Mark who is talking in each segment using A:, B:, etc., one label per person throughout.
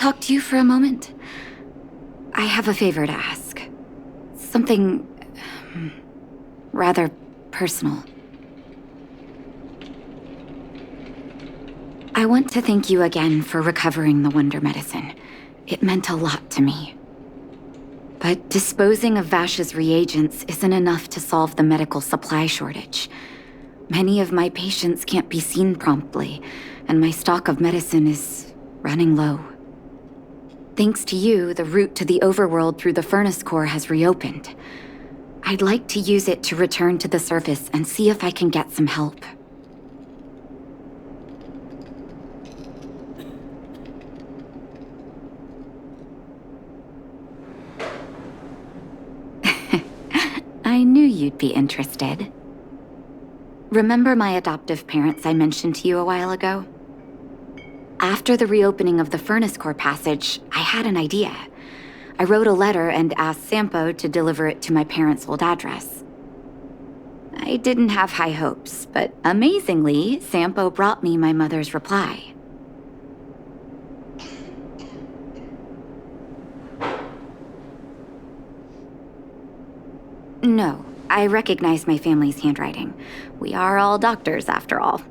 A: talk to you for a moment? I have a favor to ask. Something rather personal. I want to thank you again for recovering the wonder medicine. It meant a lot to me. But disposing of Vash's reagents isn't enough to solve the medical supply shortage. Many of my patients can't be seen promptly, and my stock of medicine is running low. Thanks to you, the route to the overworld through the furnace core has reopened. I'd like to use it to return to the surface and see if I can get some help. I knew you'd be interested. Remember my adoptive parents I mentioned to you a while ago? After the reopening of the furnace core passage, I had an idea. I wrote a letter and asked Sampo to deliver it to my parents' old address. I didn't have high hopes, but amazingly, Sampo brought me my mother's reply. No, I recognize my family's handwriting. We are all doctors, after all.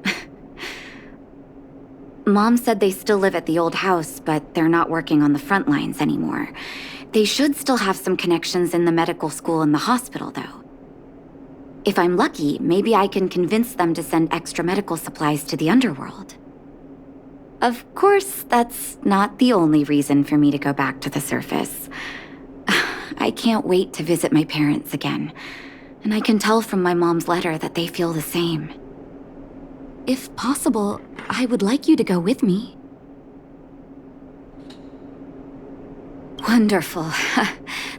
A: Mom said they still live at the old house, but they're not working on the front lines anymore. They should still have some connections in the medical school and the hospital, though. If I'm lucky, maybe I can convince them to send extra medical supplies to the underworld. Of course, that's not the only reason for me to go back to the surface. I can't wait to visit my parents again, and I can tell from my mom's letter that they feel the same. If possible, I would like you to go with me. Wonderful.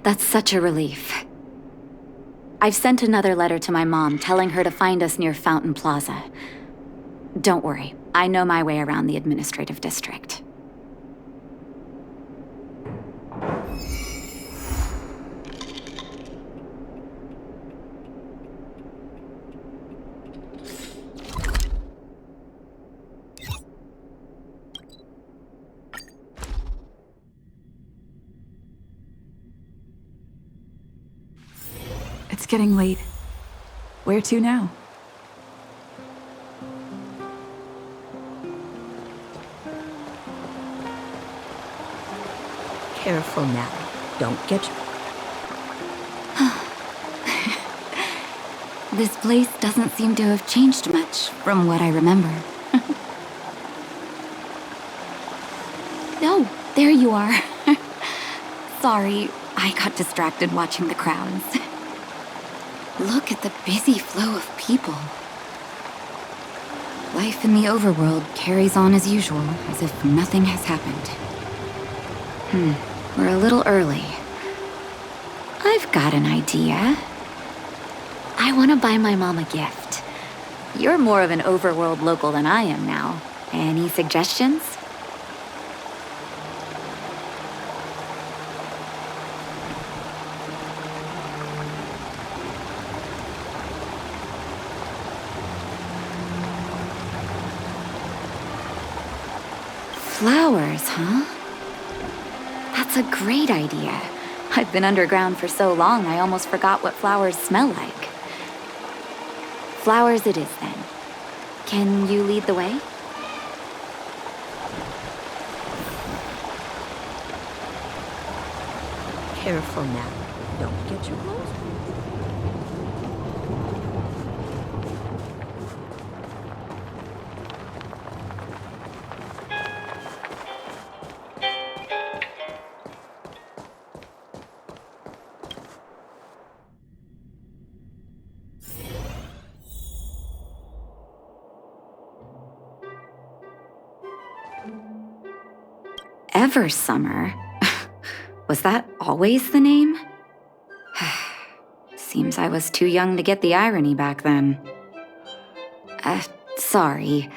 A: That's such a relief. I've sent another letter to my mom telling her to find us near Fountain Plaza. Don't worry, I know my way around the administrative district.
B: It's getting late. Where to now?
C: Careful now. Don't get...
A: This place doesn't seem to have changed much from what I remember. Oh, there you are. Sorry, I got distracted watching the crowds. Look at the busy flow of people. Life in the overworld carries on as usual, as if nothing has happened. We're a little early. I've got an idea. I want to buy my mom a gift. You're more of an overworld local than I am now. Any suggestions? Flowers, huh? That's a great idea. I've been underground for so long, I almost forgot what flowers smell like. Flowers it is, then. Can you lead the way?
C: Careful now. Don't get your clothes.
A: Eversummer? Was that always the name? Seems I was too young to get the irony back then. Sorry.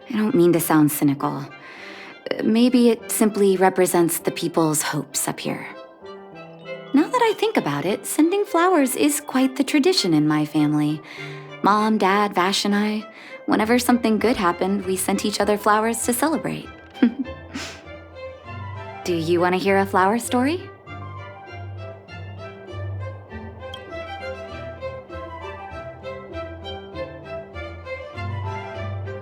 A: I don't mean to sound cynical. Maybe it simply represents the people's hopes up here. Now that I think about it, sending flowers is quite the tradition in my family. Mom, Dad, Vash, and I, whenever something good happened, we sent each other flowers to celebrate. Do you want to hear a flower story?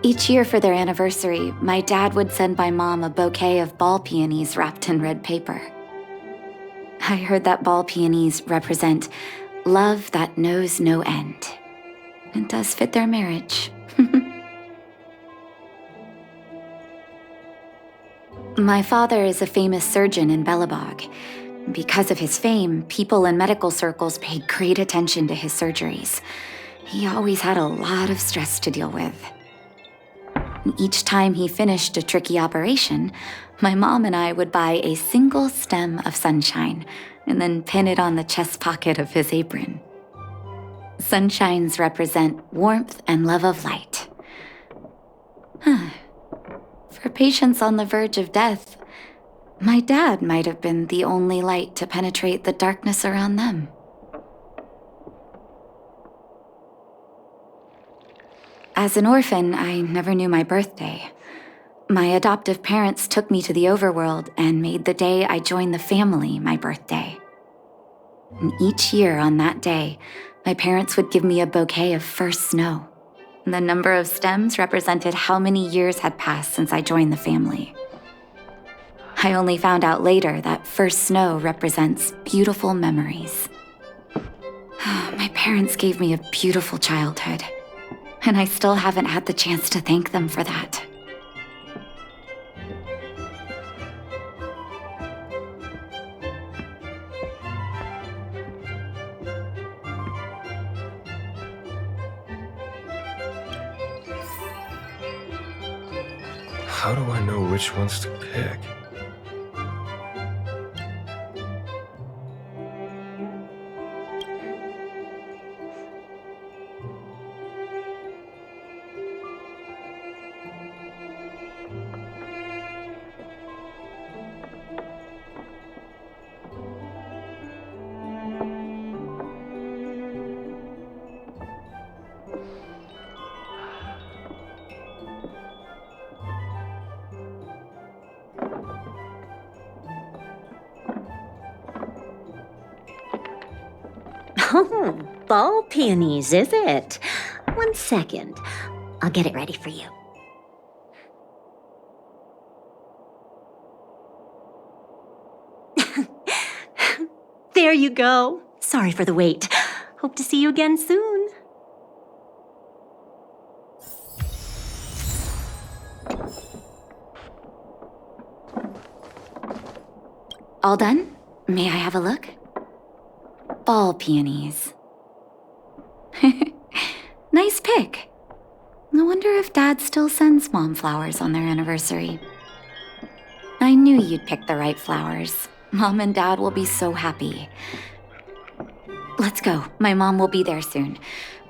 A: Each year for their anniversary, my dad would send my mom a bouquet of ball peonies wrapped in red paper. I heard that ball peonies represent love that knows no end. It does fit their marriage. My father is a famous surgeon in Bellabog. Because of his fame, people in medical circles paid great attention to his surgeries. He always had a lot of stress to deal with. Each time he finished a tricky operation, my mom and I would buy a single stem of sunshine and then pin it on the chest pocket of his apron. Sunshines represent warmth and love of light. For patients on the verge of death, my dad might have been the only light to penetrate the darkness around them. As an orphan, I never knew my birthday. My adoptive parents took me to the overworld and made the day I joined the family my birthday. And each year on that day, my parents would give me a bouquet of first snow. The number of stems represented how many years had passed since I joined the family. I only found out later that first snow represents beautiful memories. My parents gave me a beautiful childhood, and I still haven't had the chance to thank them for that.
D: How do I know which ones to pick?
C: Oh, ball peonies, is it? 1 second. I'll get it ready for you. There you go. Sorry for the wait. Hope to see you again soon.
A: All done? May I have a look? Ball peonies. Nice pick. I wonder if Dad still sends Mom flowers on their anniversary. I knew you'd pick the right flowers. Mom and Dad will be so happy. Let's go. My mom will be there soon.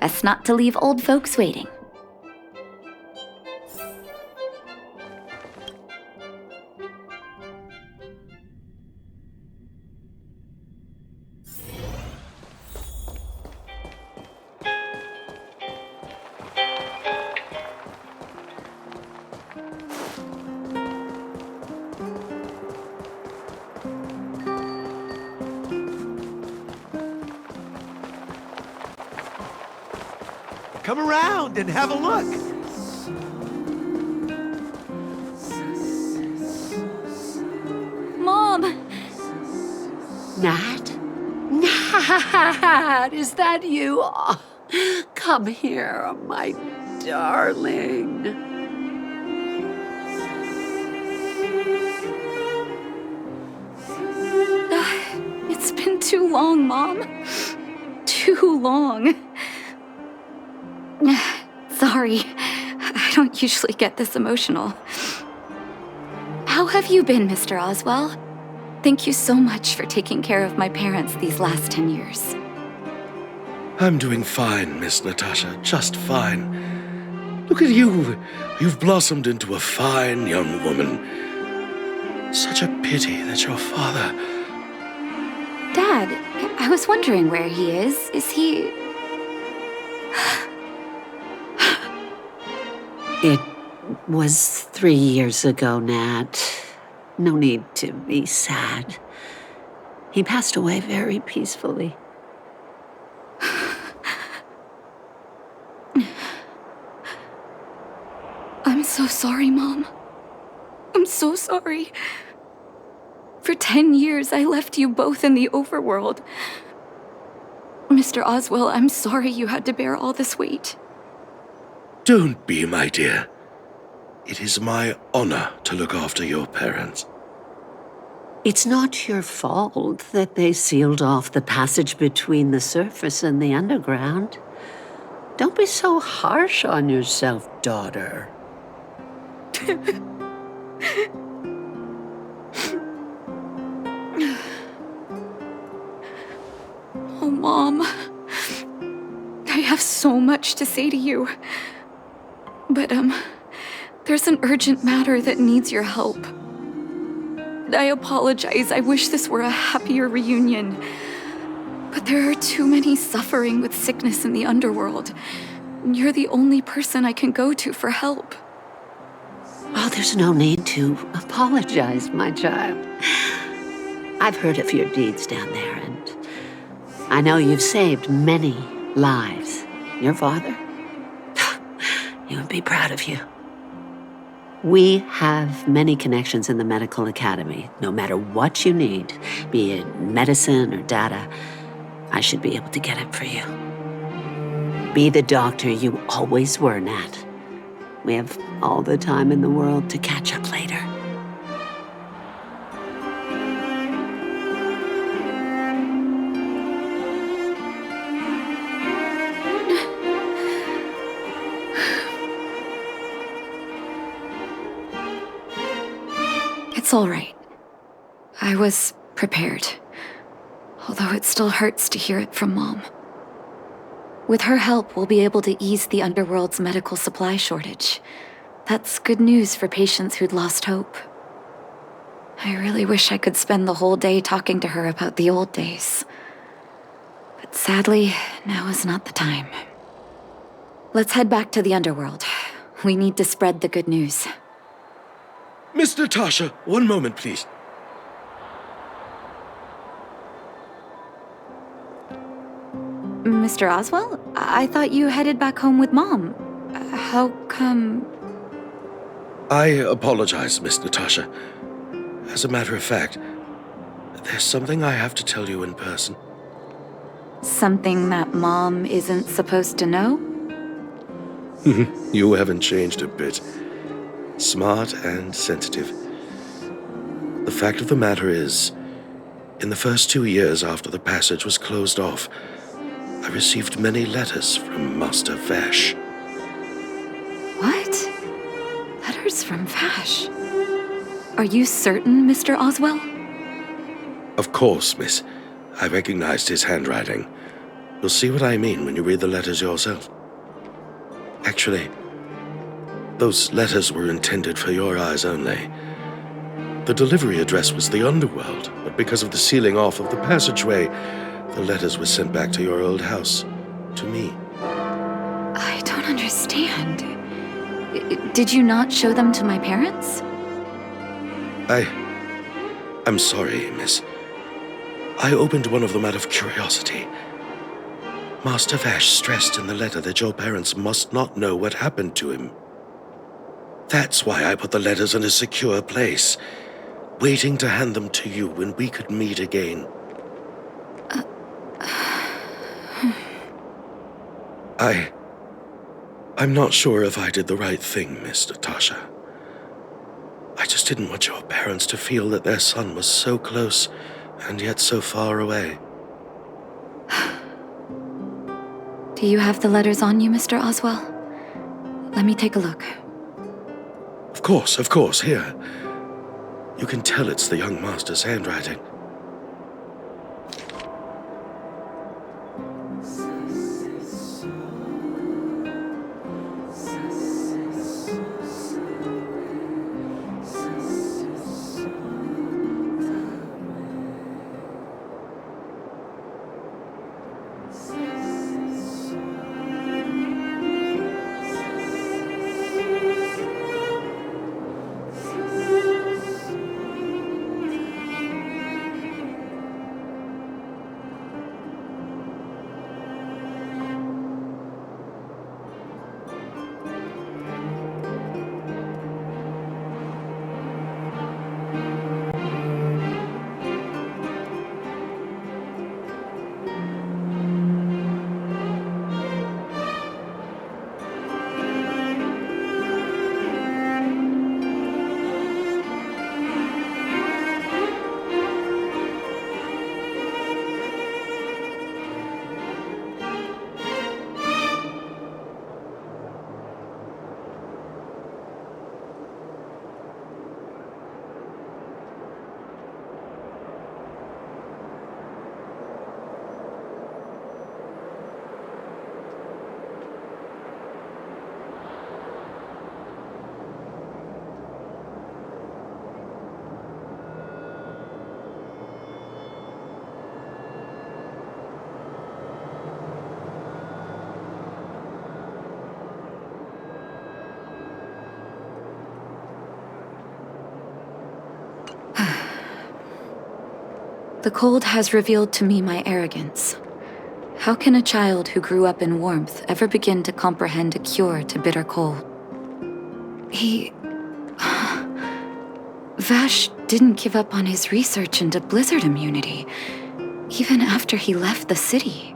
A: Best not to leave old folks waiting.
E: Come around and have a look.
A: Mom!
F: Nat? Nat, is that you? Oh, come here, my darling.
A: It's been too long, Mom. Too long. Sorry, I don't usually get this emotional. How have you been, Mr. Oswell? Thank you so much for taking care of my parents these last 10 years.
G: I'm doing fine, Miss Natasha, just fine. Look at you. You've blossomed into a fine young woman. Such a pity that your father...
A: Dad, I was wondering where he is. Is he...
F: It was 3 years ago, Nat. No need to be sad. He passed away very peacefully.
B: I'm so sorry, Mom. I'm so sorry. For 10 years, I left you both in the overworld. Mr. Oswell, I'm sorry you had to bear all this weight.
G: Don't be, my dear. It is my honor to look after your parents.
F: It's not your fault that they sealed off the passage between the surface and the underground. Don't be so harsh on yourself, daughter.
B: Oh, Mom. I have so much to say to you. But, there's an urgent matter that needs your help. I apologize. I wish this were a happier reunion. But there are too many suffering with sickness in the underworld. You're the only person I can go to for help.
F: Oh, there's no need to apologize, my child. I've heard of your deeds down there, and I know you've saved many lives. Your father? He would be proud of you. We have many connections in the medical academy. No matter what you need, be it medicine or data, I should be able to get it for you. Be the doctor you always were, Nat. We have all the time in the world to catch up later.
B: It's all right. I was prepared. Although it still hurts to hear it from Mom. With her help, we'll be able to ease the underworld's medical supply shortage. That's good news for patients who'd lost hope. I really wish I could spend the whole day talking to her about the old days. But sadly, now is not the time. Let's head back to the underworld. We need to spread the good news.
G: Miss Natasha, one moment, please.
B: Mr. Oswell? I thought you headed back home with Mom. How come...
G: I apologize, Miss Natasha. As a matter of fact, there's something I have to tell you in person.
B: Something that Mom isn't supposed to know?
G: You haven't changed a bit. Smart and sensitive. The fact of the matter is, in the first 2 years after the passage was closed off, I received many letters from Master Vash.
B: What? Letters from Vash? Are you certain, Mr. Oswell?
G: Of course, miss. I recognized his handwriting. You'll see what I mean when you read the letters yourself. Actually, those letters were intended for your eyes only. The delivery address was the underworld, but because of the sealing off of the passageway, the letters were sent back to your old house, to me.
B: I don't understand. Did you not show them to my parents?
G: I'm sorry, miss. I opened one of them out of curiosity. Master Vash stressed in the letter that your parents must not know what happened to him. That's why I put the letters in a secure place, waiting to hand them to you when we could meet again. I'm not sure if I did the right thing, Miss Natasha. I just didn't want your parents to feel that their son was so close and yet so far away.
B: Do you have the letters on you, Mr. Oswell? Let me take a look.
G: Of course, here. You can tell it's the young master's handwriting.
B: The cold has revealed to me my arrogance. How can a child who grew up in warmth ever begin to comprehend a cure to bitter cold? Vash didn't give up on his research into blizzard immunity, even after he left the city.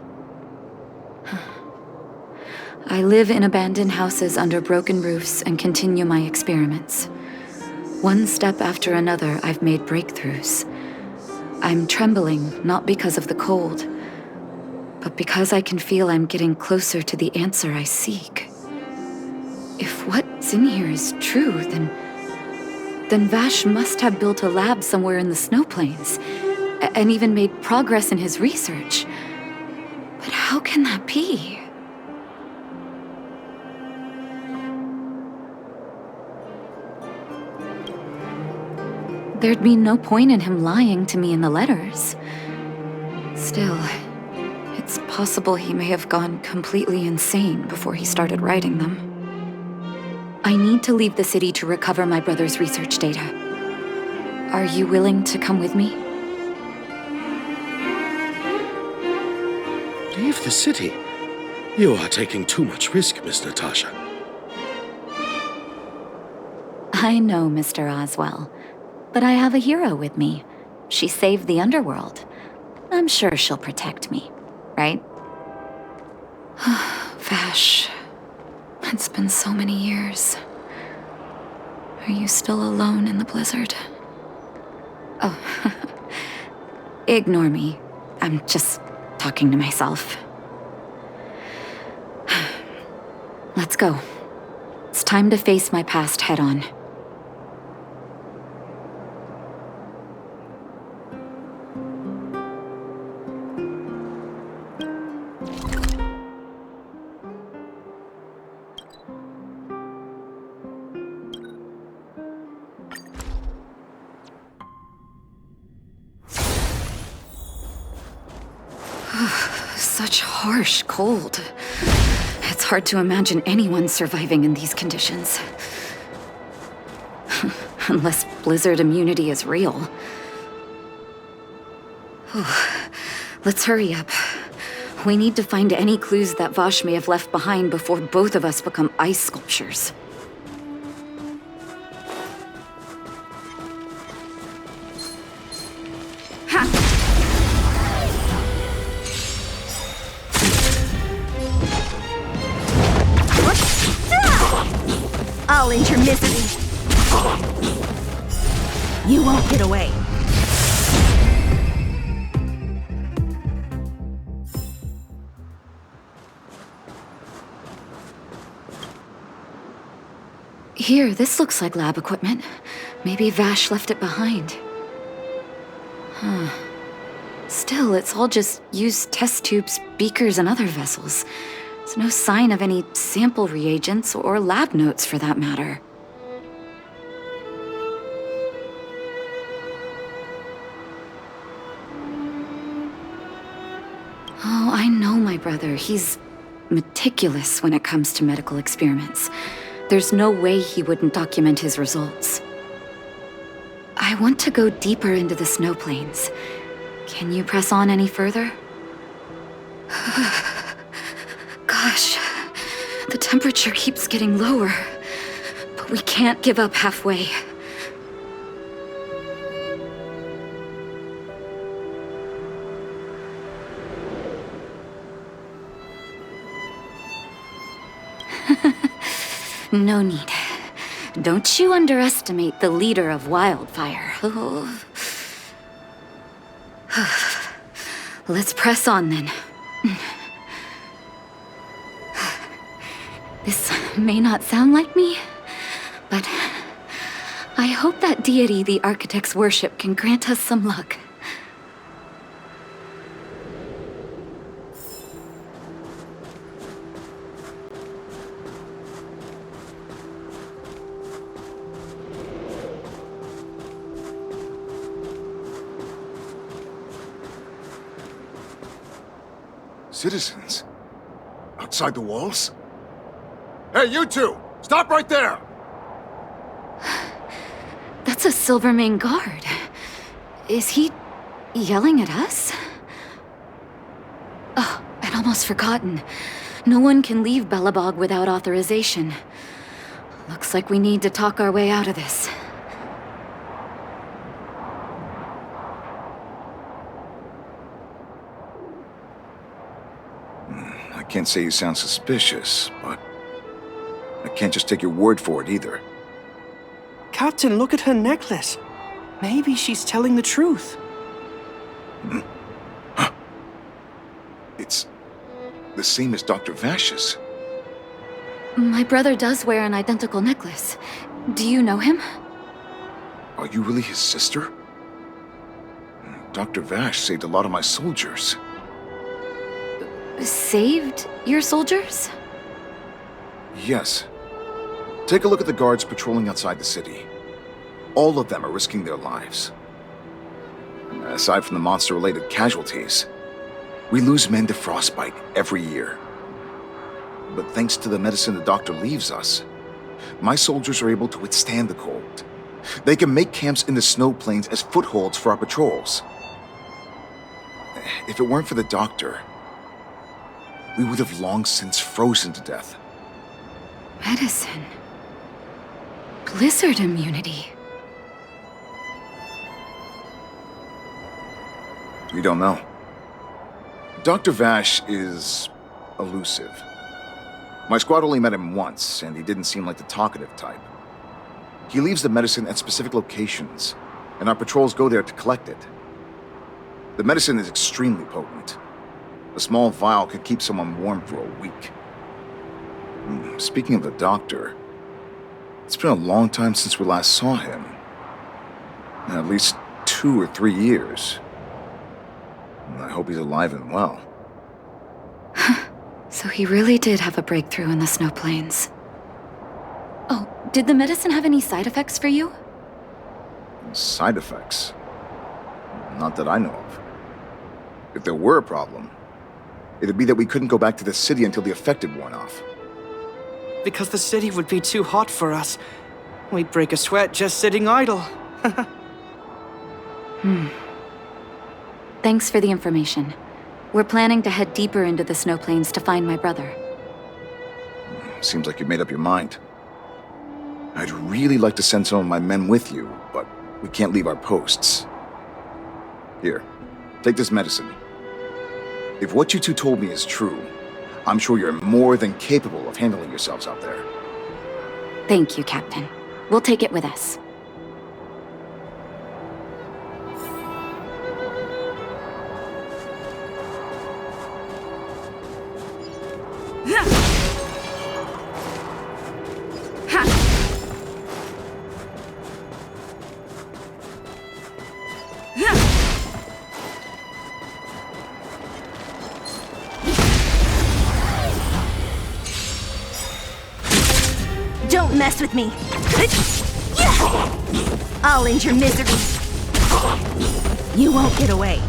B: I live in abandoned houses under broken roofs and continue my experiments. One step after another, I've made breakthroughs. I'm trembling, not because of the cold, but because I can feel I'm getting closer to the answer I seek. If what's in here is true, then Vash must have built a lab somewhere in the snow plains, and even made progress in his research. But how can that be? There'd be no point in him lying to me in the letters. Still, it's possible he may have gone completely insane before he started writing them. I need to leave the city to recover my brother's research data. Are you willing to come with me?
G: Leave the city? You are taking too much risk, Miss Natasha.
A: I know, Mr. Oswell. But I have a hero with me. She saved the underworld. I'm sure she'll protect me, right?
B: Vash, it's been so many years. Are you still alone in the blizzard?
A: Oh, ignore me. I'm just talking to myself. Let's go. It's time to face my past head-on.
B: Such harsh cold. It's hard to imagine anyone surviving in these conditions. Unless blizzard immunity is real. Let's hurry up. We need to find any clues that Vash may have left behind before both of us become ice sculptures.
H: I'll end your misery. You won't get away.
B: Here, this looks like lab equipment. Maybe Vash left it behind. Still, it's all just used test tubes, beakers, and other vessels. There's no sign of any sample reagents or lab notes for that matter. Oh, I know my brother. He's meticulous when it comes to medical experiments. There's no way he wouldn't document his results. I want to go deeper into the snow plains. Can you press on any further? Gosh, the temperature keeps getting lower, but we can't give up halfway. No need. Don't you underestimate the leader of Wildfire. Let's press on then. This may not sound like me, but I hope that deity the architects worship can grant us some luck.
I: Citizens? Outside the walls? Hey, you two! Stop right there!
B: That's a Silvermane guard. Is he Yelling at us? Oh, I'd almost forgotten. No one can leave Belobog without authorization. Looks like we need to talk our way out of this.
I: I can't say you sound suspicious, but I can't just take your word for it either.
J: Captain, look at her necklace. Maybe she's telling the truth.
I: It's the same as Dr. Vash's.
B: My brother does wear an identical necklace. Do you know him?
I: Are you really his sister? Dr. Vash saved a lot of my soldiers.
B: Saved your soldiers?
I: Yes. Take a look at the guards patrolling outside the city. All of them are risking their lives. Aside from the monster-related casualties, we lose men to frostbite every year. But thanks to the medicine the doctor leaves us, my soldiers are able to withstand the cold. They can make camps in the snow plains as footholds for our patrols. If it weren't for the doctor, we would have long since frozen to death.
B: Medicine. Blizzard immunity.
I: We don't know. Dr. Vash is elusive. My squad only met him once, and he didn't seem like the talkative type. He leaves the medicine at specific locations, and our patrols go there to collect it. The medicine is extremely potent. A small vial could keep someone warm for a week. Speaking of the doctor, it's been a long time since we last saw him. At least 2 or 3 years. I hope he's alive and well.
B: So he really did have a breakthrough in the snow plains. Oh, did the medicine have any side effects for you?
I: Side effects? Not that I know of. If there were a problem, it'd be that we couldn't go back to the city until the effect had worn off.
J: Because the city would be too hot for us. We'd break a sweat just sitting idle.
B: Thanks for the information. We're planning to head deeper into the snow plains to find my brother.
I: Seems like you made up your mind. I'd really like to send some of my men with you, but we can't leave our posts. Here, take this medicine. If what you two told me is true, I'm sure you're more than capable of handling yourselves out there.
B: Thank you, Captain. We'll take it with us.
H: Don't mess with me. I'll end your misery. You won't get away.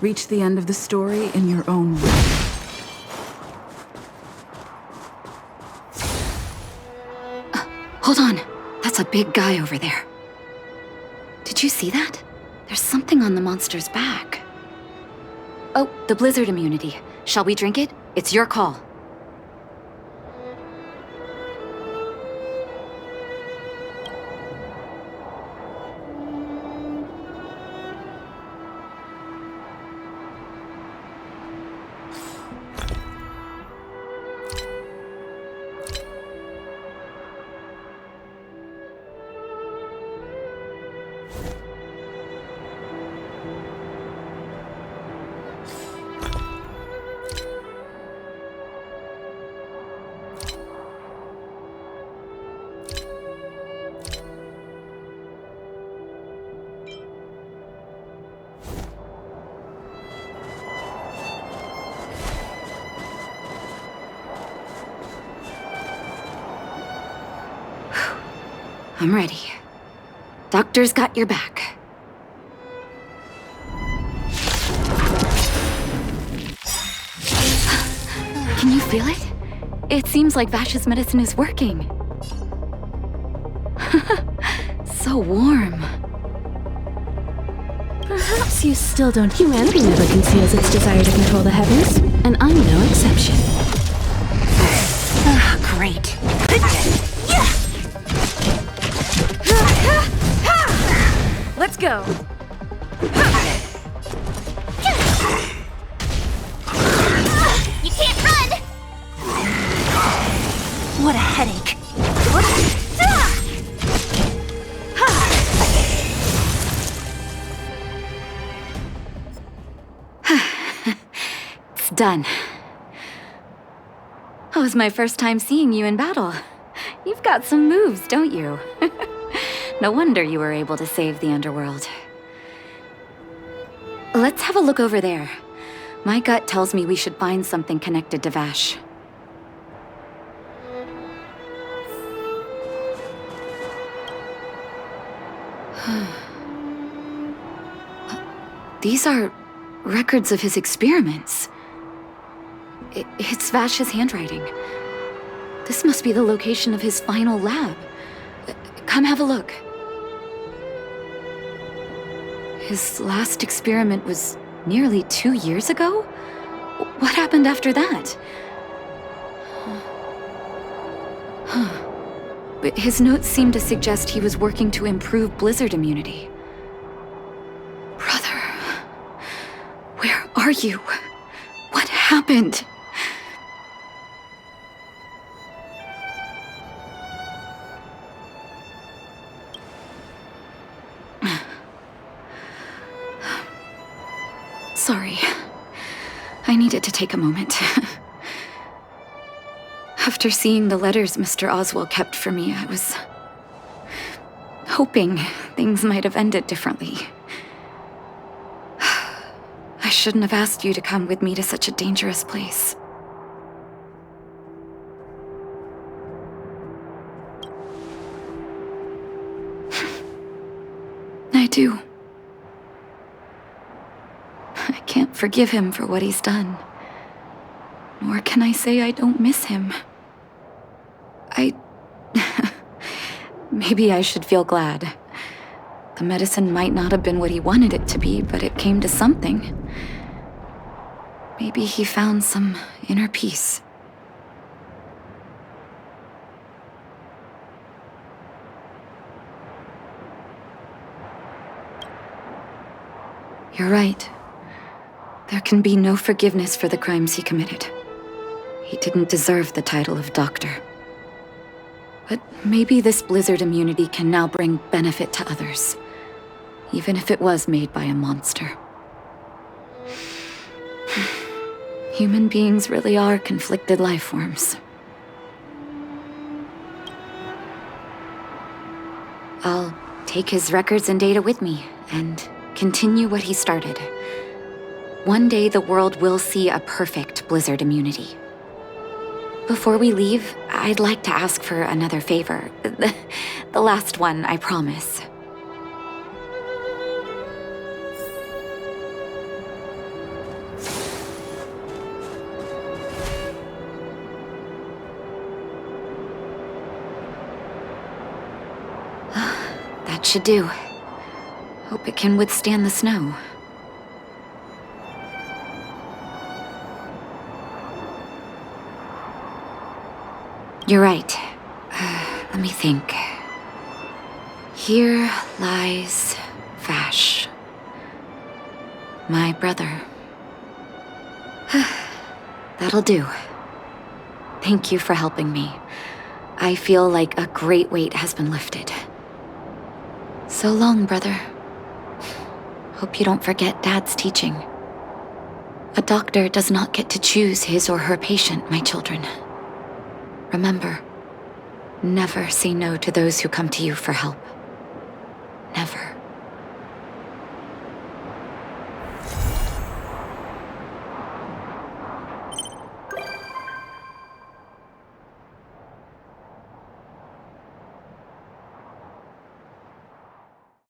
K: Reach the end of the story in your own way.
B: Hold on. That's a big guy over there. Did you see that? There's something on the monster's back. Oh, the blizzard immunity. Shall we drink it? It's your call.
A: I'm ready. Doctor's got your back. Can you feel it? It seems like Vash's medicine is working. So warm.
B: Perhaps you still don't. Humanity never conceals its desire to control the heavens, and I'm no exception.
H: Great. Let's go.
A: You can't run!
H: What a headache.
A: It's done. It was my first time seeing you in battle. You've got some moves, don't you? No wonder you were able to save the underworld. Let's have a look over there. My gut tells me we should find something connected to Vash. These are records of his experiments. It's Vash's handwriting. This must be the location of his final lab. Come have a look. His last experiment was nearly 2 years ago? What happened after that? But his notes seem to suggest he was working to improve blizzard immunity. Brother, where are you? What happened? Sorry. I needed to take a moment. After seeing the letters Mr. Oswald kept for me, I was hoping things might have ended differently. I shouldn't have asked you to come with me to such a dangerous place. I do. I can't forgive him for what he's done. Nor can I say I don't miss him. Maybe I should feel glad. The medicine might not have been what he wanted it to be, but it came to something. Maybe he found some inner peace. You're right. There can be no forgiveness for the crimes he committed. He didn't deserve the title of doctor. But maybe this blizzard immunity can now bring benefit to others, even if it was made by a monster. Human beings really are conflicted life forms. I'll take his records and data with me and continue what he started. One day the world will see a perfect blizzard immunity. Before we leave, I'd like to ask for another favor. The last one, I promise. That should do. Hope it can withstand the snow. You're right. Let me think. Here lies Vash, my brother. That'll do. Thank you for helping me. I feel like a great weight has been lifted. So long, brother. Hope you don't forget Dad's teaching. A doctor does not get to choose his or her patient, my children. Remember, never say no to those who come to you for help. Never.